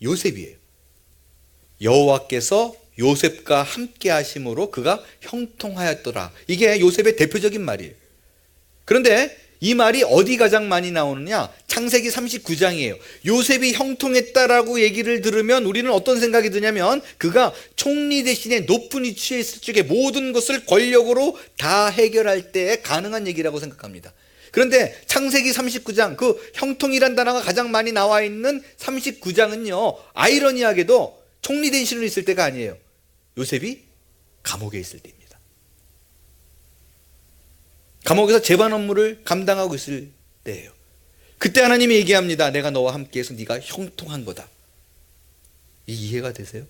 Speaker 1: 요셉이에요. 여호와께서 요셉과 함께 하심으로 그가 형통하였더라. 이게 요셉의 대표적인 말이에요. 그런데 이 말이 어디 가장 많이 나오느냐? 창세기 39장이에요. 요셉이 형통했다라고 얘기를 들으면 우리는 어떤 생각이 드냐면 그가 총리 대신에 높은 위치에 있을 적에 모든 것을 권력으로 다 해결할 때에 가능한 얘기라고 생각합니다. 그런데 창세기 39장, 그 형통이란 단어가 가장 많이 나와 있는 39장은요 아이러니하게도 총리 대신으로 있을 때가 아니에요. 요셉이 감옥에 있을 때입니다. 감옥에서 재반 업무를 감당하고 있을 때예요. 그때 하나님이 얘기합니다. 내가 너와 함께해서 네가 형통한 거다. 이해가 되세요?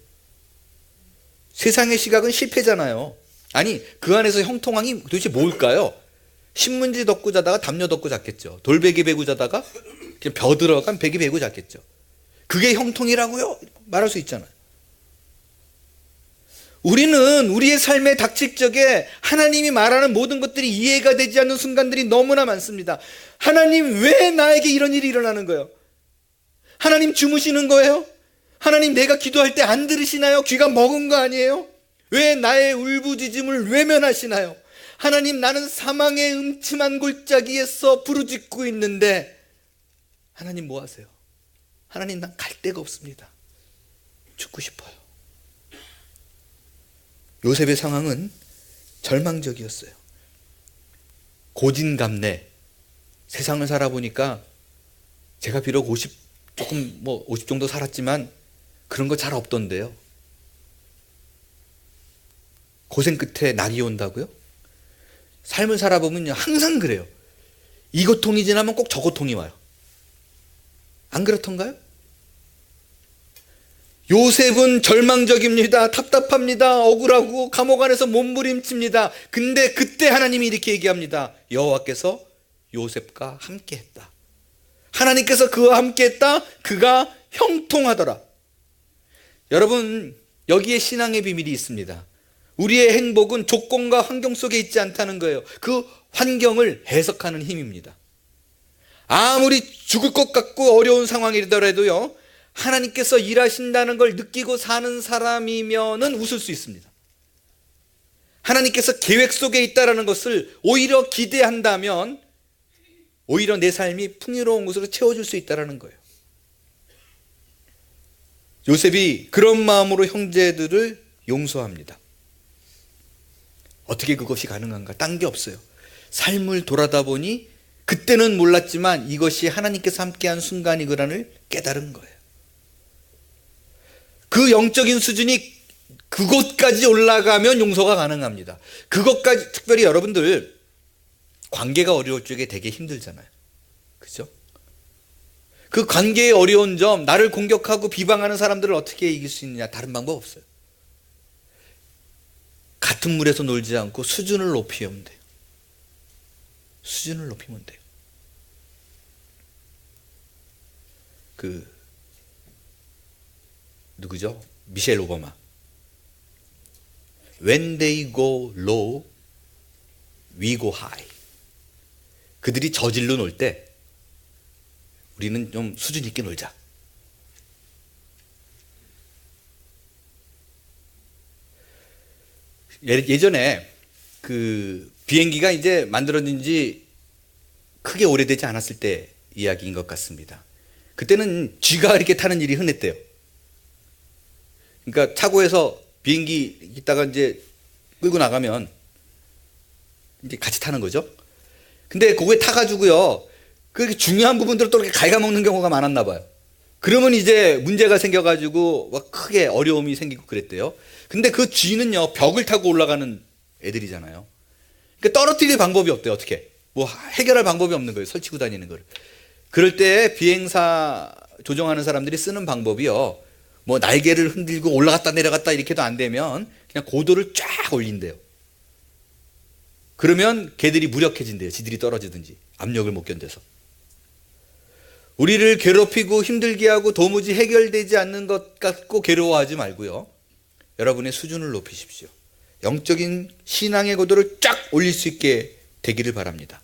Speaker 1: 세상의 시각은 실패잖아요. 아니 그 안에서 형통함이 도대체 뭘까요? 신문지 덮고 자다가 담요 덮고 잤겠죠. 돌베개 베고 자다가 그냥 벼 들어간 베개 베고 잤겠죠. 그게 형통이라고요? 말할 수 있잖아요. 우리는 우리의 삶에 닥칠 적에 하나님이 말하는 모든 것들이 이해가 되지 않는 순간들이 너무나 많습니다. 하나님 왜 나에게 이런 일이 일어나는 거예요? 하나님 주무시는 거예요? 하나님 내가 기도할 때 안 들으시나요? 귀가 먹은 거 아니에요? 왜 나의 울부짖음을 외면하시나요? 하나님 나는 사망의 음침한 골짜기에서 부르짖고 있는데 하나님 뭐 하세요? 하나님 난 갈 데가 없습니다. 죽고 싶어요. 요셉의 상황은 절망적이었어요. 고진감래. 세상을 살아보니까 제가 비록 50 정도 살았지만 그런 거 잘 없던데요. 고생 끝에 낙이 온다고요? 삶을 살아보면요 항상 그래요. 이 고통이 지나면 꼭 저 고통이 와요. 안 그렇던가요? 요셉은 절망적입니다. 답답합니다. 억울하고 감옥 안에서 몸부림칩니다. 근데 그때 하나님이 이렇게 얘기합니다. 여호와께서 요셉과 함께했다. 하나님께서 그와 함께했다. 그가 형통하더라. 여러분 여기에 신앙의 비밀이 있습니다. 우리의 행복은 조건과 환경 속에 있지 않다는 거예요. 그 환경을 해석하는 힘입니다. 아무리 죽을 것 같고 어려운 상황이더라도요 하나님께서 일하신다는 걸 느끼고 사는 사람이면은 웃을 수 있습니다. 하나님께서 계획 속에 있다는 것을 오히려 기대한다면 오히려 내 삶이 풍요로운 것으로 채워줄 수 있다는 거예요. 요셉이 그런 마음으로 형제들을 용서합니다. 어떻게 그것이 가능한가? 딴 게 없어요. 삶을 돌아다 보니 그때는 몰랐지만 이것이 하나님께서 함께한 순간이구나를 깨달은 거예요. 그 영적인 수준이 그곳까지 올라가면 용서가 가능합니다. 그것까지, 특별히 여러분들 관계가 어려울 적에 되게 힘들잖아요. 그죠? 그 관계의 어려운 점, 나를 공격하고 비방하는 사람들을 어떻게 이길 수 있느냐? 다른 방법 없어요. 같은 물에서 놀지 않고 수준을 높이면 돼요. 수준을 높이면 돼요. 누구죠? 미셸 오바마. When they go low, we go high. 그들이 저질로 놀 때 우리는 좀 수준 있게 놀자. 예전에 그 비행기가 이제 만들어진 지 크게 오래되지 않았을 때 이야기인 것 같습니다. 그때는 쥐가 이렇게 타는 일이 흔했대요. 그러니까 차고에서 비행기 있다가 이제 끌고 나가면 이제 같이 타는 거죠. 근데 거기에 타가지고요, 그 중요한 부분들을 또 이렇게 갉아먹는 경우가 많았나 봐요. 그러면 이제 문제가 생겨가지고 막 크게 어려움이 생기고 그랬대요. 근데 그 쥐는요, 벽을 타고 올라가는 애들이잖아요. 그러니까 떨어뜨릴 방법이 없대요. 어떻게? 뭐 해결할 방법이 없는 거예요. 설치고 다니는 걸. 그럴 때 비행사 조종하는 사람들이 쓰는 방법이요, 뭐 날개를 흔들고 올라갔다 내려갔다 이렇게도 안 되면 그냥 고도를 쫙 올린대요. 그러면 개들이 무력해진대요. 지들이 떨어지든지 압력을 못 견뎌서. 우리를 괴롭히고 힘들게 하고 도무지 해결되지 않는 것 같고 괴로워하지 말고요, 여러분의 수준을 높이십시오. 영적인 신앙의 고도를 쫙 올릴 수 있게 되기를 바랍니다.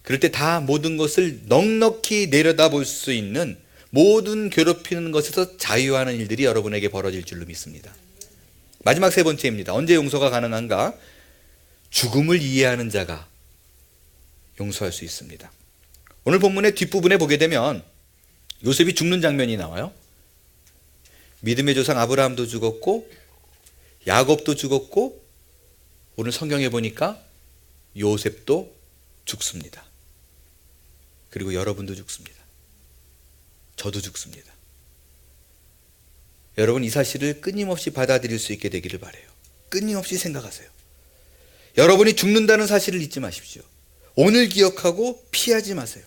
Speaker 1: 그럴 때 다 모든 것을 넉넉히 내려다볼 수 있는, 모든 괴롭히는 것에서 자유하는 일들이 여러분에게 벌어질 줄로 믿습니다. 마지막 세 번째입니다. 언제 용서가 가능한가? 죽음을 이해하는 자가 용서할 수 있습니다. 오늘 본문의 뒷부분에 보게 되면 요셉이 죽는 장면이 나와요. 믿음의 조상 아브라함도 죽었고 야곱도 죽었고 오늘 성경에 보니까 요셉도 죽습니다. 그리고 여러분도 죽습니다. 저도 죽습니다. 여러분, 이 사실을 끊임없이 받아들일 수 있게 되기를 바라요. 끊임없이 생각하세요. 여러분이 죽는다는 사실을 잊지 마십시오. 오늘 기억하고 피하지 마세요.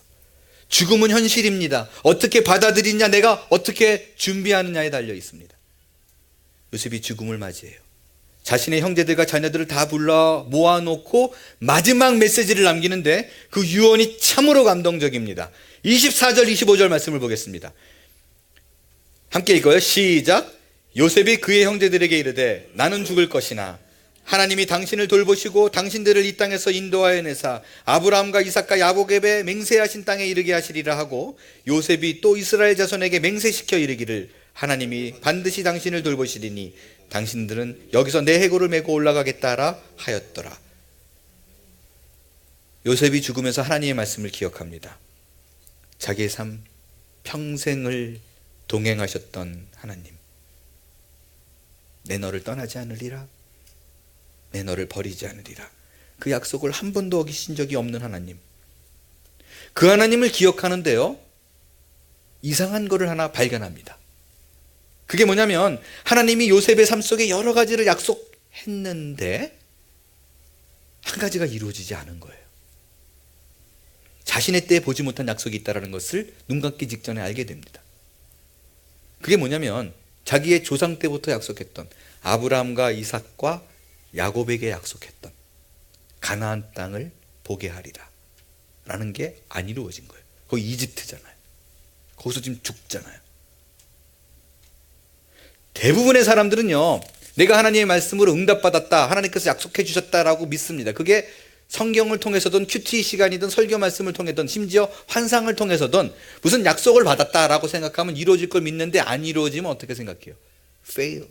Speaker 1: 죽음은 현실입니다. 어떻게 받아들이냐, 내가 어떻게 준비하느냐에 달려 있습니다. 요셉이 죽음을 맞이해요. 자신의 형제들과 자녀들을 다 불러 모아놓고 마지막 메시지를 남기는데 그 유언이 참으로 감동적입니다. 24절 25절 말씀을 보겠습니다. 함께 읽어요. 시작. 요셉이 그의 형제들에게 이르되 나는 죽을 것이나 하나님이 당신을 돌보시고 당신들을 이 땅에서 인도하여 내사 아브라함과 이삭과 야곱에게 맹세하신 땅에 이르게 하시리라 하고, 요셉이 또 이스라엘 자손에게 맹세시켜 이르기를 하나님이 반드시 당신을 돌보시리니 당신들은 여기서 내 해골을 메고 올라가겠다라 하였더라. 요셉이 죽으면서 하나님의 말씀을 기억합니다. 자기의 삶 평생을 동행하셨던 하나님, 내 너를 떠나지 않으리라, 내 너를 버리지 않으리라, 그 약속을 한 번도 어기신 적이 없는 하나님, 그 하나님을 기억하는데요, 이상한 거를 하나 발견합니다. 그게 뭐냐면 하나님이 요셉의 삶 속에 여러 가지를 약속했는데 한 가지가 이루어지지 않은 거예요. 자신의 때에 보지 못한 약속이 있다는 것을 눈 감기 직전에 알게 됩니다. 그게 뭐냐면 자기의 조상 때부터 약속했던, 아브라함과 이삭과 야곱에게 약속했던 가나안 땅을 보게 하리라 라는 게 안 이루어진 거예요. 거기 이집트잖아요. 거기서 지금 죽잖아요. 대부분의 사람들은요, 내가 하나님의 말씀으로 응답받았다, 하나님께서 약속해 주셨다라고 믿습니다. 그게 성경을 통해서든 큐티 시간이든 설교 말씀을 통해든 심지어 환상을 통해서든 무슨 약속을 받았다라고 생각하면 이루어질 걸 믿는데 안 이루어지면 어떻게 생각해요? fail.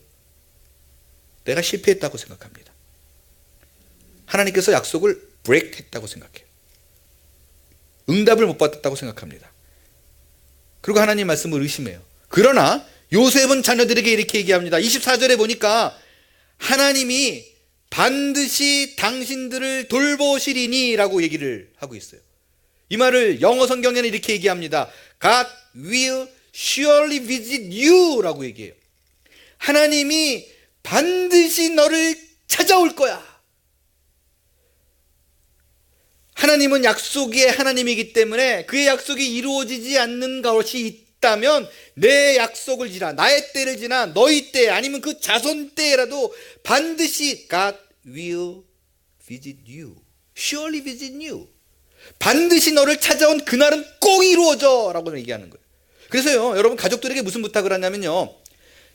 Speaker 1: 내가 실패했다고 생각합니다. 하나님께서 약속을 break 했다고 생각해요. 응답을 못 받았다고 생각합니다. 그리고 하나님 말씀을 의심해요. 그러나 요셉은 자녀들에게 이렇게 얘기합니다. 24절에 보니까 하나님이 반드시 당신들을 돌보시리니 라고 얘기를 하고 있어요. 이 말을 영어 성경에는 이렇게 얘기합니다. God will surely visit you 라고 얘기해요. 하나님이 반드시 너를 찾아올 거야. 하나님은 약속의 하나님이기 때문에 그의 약속이 이루어지지 않는 것이 있다면 내 약속을 지나, 나의 때를 지나 너희 때 아니면 그 자손 때라도 반드시 God will visit you, surely visit you, 반드시 너를 찾아온 그날은 꼭 이루어져 라고 얘기하는 거예요. 그래서요, 여러분 가족들에게 무슨 부탁을 하냐면요,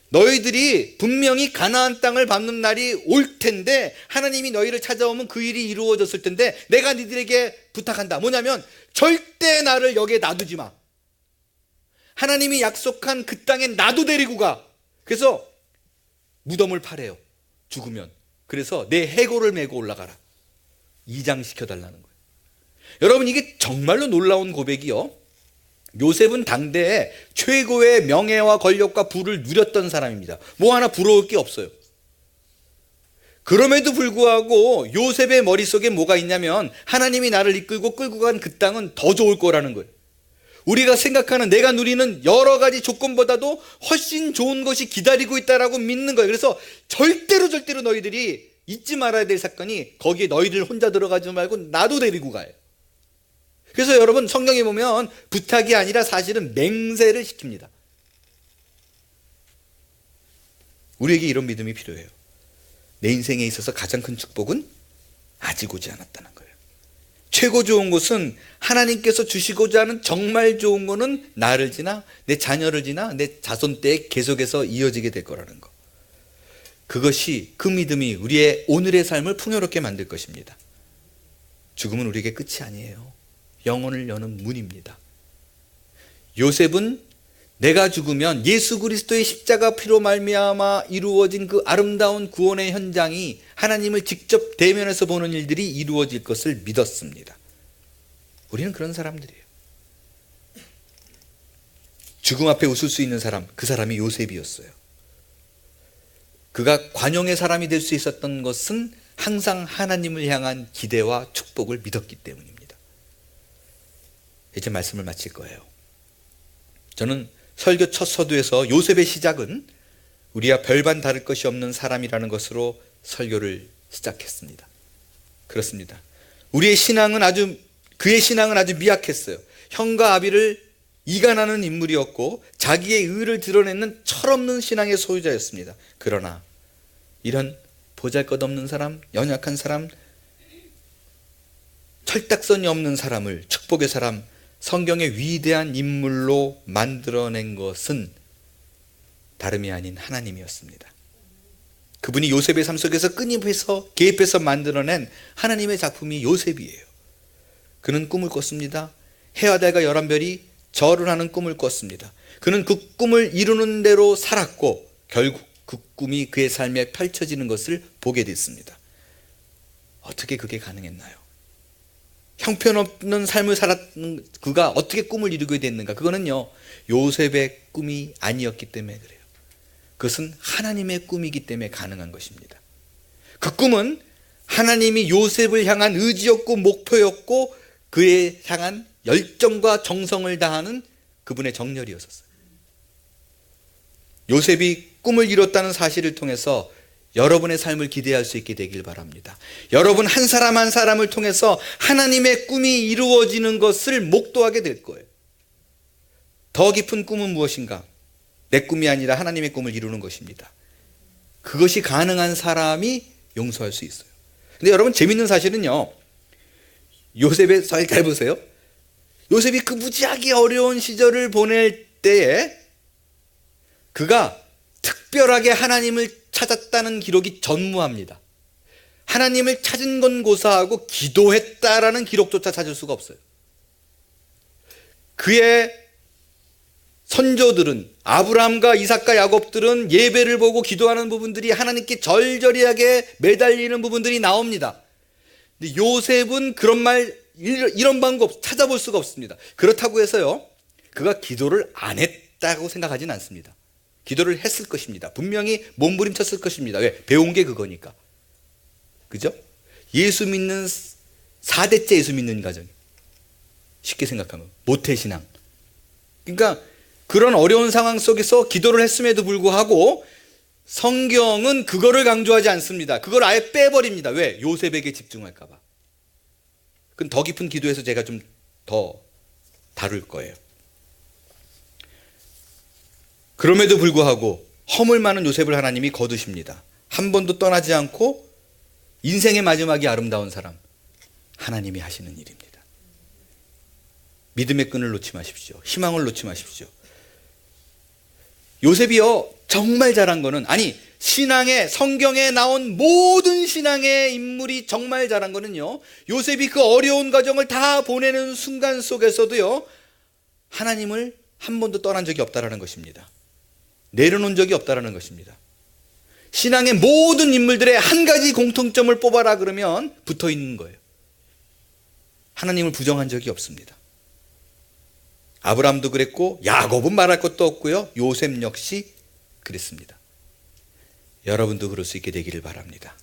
Speaker 1: 너희들이 분명히 가나안 땅을 밟는 날이 올 텐데 하나님이 너희를 찾아오면 그 일이 이루어졌을 텐데 내가 너희들에게 부탁한다. 뭐냐면 절대 나를 여기에 놔두지 마. 하나님이 약속한 그 땅에 나도 데리고 가. 그래서 무덤을 파래요. 죽으면. 그래서 내 해골을 메고 올라가라. 이장시켜달라는 거예요. 여러분, 이게 정말로 놀라운 고백이요, 요셉은 당대에 최고의 명예와 권력과 부를 누렸던 사람입니다. 뭐 하나 부러울 게 없어요. 그럼에도 불구하고 요셉의 머릿속에 뭐가 있냐면 하나님이 나를 이끌고 끌고 간 그 땅은 더 좋을 거라는 거예요. 우리가 생각하는 내가 누리는 여러 가지 조건보다도 훨씬 좋은 것이 기다리고 있다라고 믿는 거예요. 그래서 절대로 너희들이 잊지 말아야 될 사건이 거기에 너희들 혼자 들어가지 말고 나도 데리고 가요. 그래서 여러분 성경에 보면 부탁이 아니라 사실은 맹세를 시킵니다. 우리에게 이런 믿음이 필요해요. 내 인생에 있어서 가장 큰 축복은 아직 오지 않았다는 거예요. 최고 좋은 것은 하나님께서 주시고자 하는 정말 좋은 거는 나를 지나 내 자녀를 지나 내 자손 때에 계속해서 이어지게 될 거라는 거. 그것이 그 믿음이 우리의 오늘의 삶을 풍요롭게 만들 것입니다. 죽음은 우리에게 끝이 아니에요. 영혼을 여는 문입니다. 요셉은 내가 죽으면 예수 그리스도의 십자가 피로 말미암아 이루어진 그 아름다운 구원의 현장이 하나님을 직접 대면해서 보는 일들이 이루어질 것을 믿었습니다. 우리는 그런 사람들이에요. 죽음 앞에 웃을 수 있는 사람, 그 사람이 요셉이었어요. 그가 관용의 사람이 될 수 있었던 것은 항상 하나님을 향한 기대와 축복을 믿었기 때문입니다. 이제 말씀을 마칠 거예요. 저는 설교 첫 서두에서 요셉의 시작은 우리와 별반 다를 것이 없는 사람이라는 것으로 설교를 시작했습니다. 그렇습니다. 그의 신앙은 아주 미약했어요. 형과 아비를 이간하는 인물이었고 자기의 의를 드러내는 철없는 신앙의 소유자였습니다. 그러나 이런 보잘것없는 사람, 연약한 사람, 철딱선이 없는 사람을 축복의 사람, 성경의 위대한 인물로 만들어낸 것은 다름이 아닌 하나님이었습니다. 그분이 요셉의 삶 속에서 끊임없이 개입해서 만들어낸 하나님의 작품이 요셉이에요. 그는 꿈을 꿨습니다. 해와 달과 열한 별이 절을 하는 꿈을 꿨습니다. 그는 그 꿈을 이루는 대로 살았고 결국 그 꿈이 그의 삶에 펼쳐지는 것을 보게 됐습니다. 어떻게 그게 가능했나요? 형편없는 삶을 살았던 그가 어떻게 꿈을 이루게 됐는가? 그거는요, 요셉의 꿈이 아니었기 때문에 그래요. 그것은 하나님의 꿈이기 때문에 가능한 것입니다. 그 꿈은 하나님이 요셉을 향한 의지였고 목표였고 그에 향한 열정과 정성을 다하는 그분의 정열이었어요. 요셉이 꿈을 이뤘다는 사실을 통해서 여러분의 삶을 기대할 수 있게 되길 바랍니다. 여러분 한 사람 한 사람을 통해서 하나님의 꿈이 이루어지는 것을 목도하게 될 거예요. 더 깊은 꿈은 무엇인가? 내 꿈이 아니라 하나님의 꿈을 이루는 것입니다. 그것이 가능한 사람이 용서할 수 있어요. 근데 여러분 재밌는 사실은요, 요셉의 잘 보세요. 요셉이 그 무지하게 어려운 시절을 보낼 때에 그가 특별하게 하나님을 찾았다는 기록이 전무합니다. 하나님을 찾은 건 고사하고 기도했다라는 기록조차 찾을 수가 없어요. 그의 선조들은, 아브라함과 이삭과 야곱들은 예배를 보고 기도하는 부분들이 하나님께 절절하게 매달리는 부분들이 나옵니다. 근데 요셉은 이런 방법 찾아볼 수가 없습니다. 그렇다고 해서요, 그가 기도를 안 했다고 생각하지는 않습니다. 기도를 했을 것입니다. 분명히 몸부림쳤을 것입니다. 왜? 배운 게 그거니까. 그죠? 예수 믿는 4대째 예수 믿는 가정. 쉽게 생각하면 모태신앙. 그러니까 그런 어려운 상황 속에서 기도를 했음에도 불구하고 성경은 그거를 강조하지 않습니다. 그걸 아예 빼버립니다. 왜? 요셉에게 집중할까 봐. 그건 더 깊은 기도에서 제가 좀 더 다룰 거예요. 그럼에도 불구하고 허물 많은 요셉을 하나님이 거두십니다. 한 번도 떠나지 않고 인생의 마지막이 아름다운 사람, 하나님이 하시는 일입니다. 믿음의 끈을 놓지 마십시오. 희망을 놓지 마십시오. 요셉이요, 정말 잘한 거는, 성경에 나온 모든 신앙의 인물이 정말 잘한 거는요, 요셉이 그 어려운 과정을 다 보내는 순간 속에서도요, 하나님을 한 번도 떠난 적이 없다라는 것입니다. 내려놓은 적이 없다라는 것입니다. 신앙의 모든 인물들의 한 가지 공통점을 뽑아라 그러면 붙어 있는 거예요. 하나님을 부정한 적이 없습니다. 아브라함도 그랬고 야곱은 말할 것도 없고요. 요셉 역시 그랬습니다. 여러분도 그럴 수 있게 되기를 바랍니다.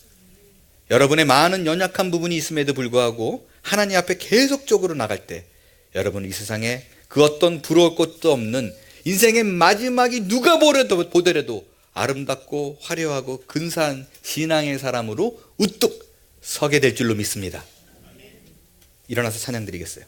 Speaker 1: 여러분의 많은 연약한 부분이 있음에도 불구하고 하나님 앞에 계속적으로 나갈 때 여러분 이 세상에 그 어떤 부러울 것도 없는 인생의 마지막이 누가 보더라도 아름답고 화려하고 근사한 신앙의 사람으로 우뚝 서게 될 줄로 믿습니다. 일어나서 찬양 드리겠어요.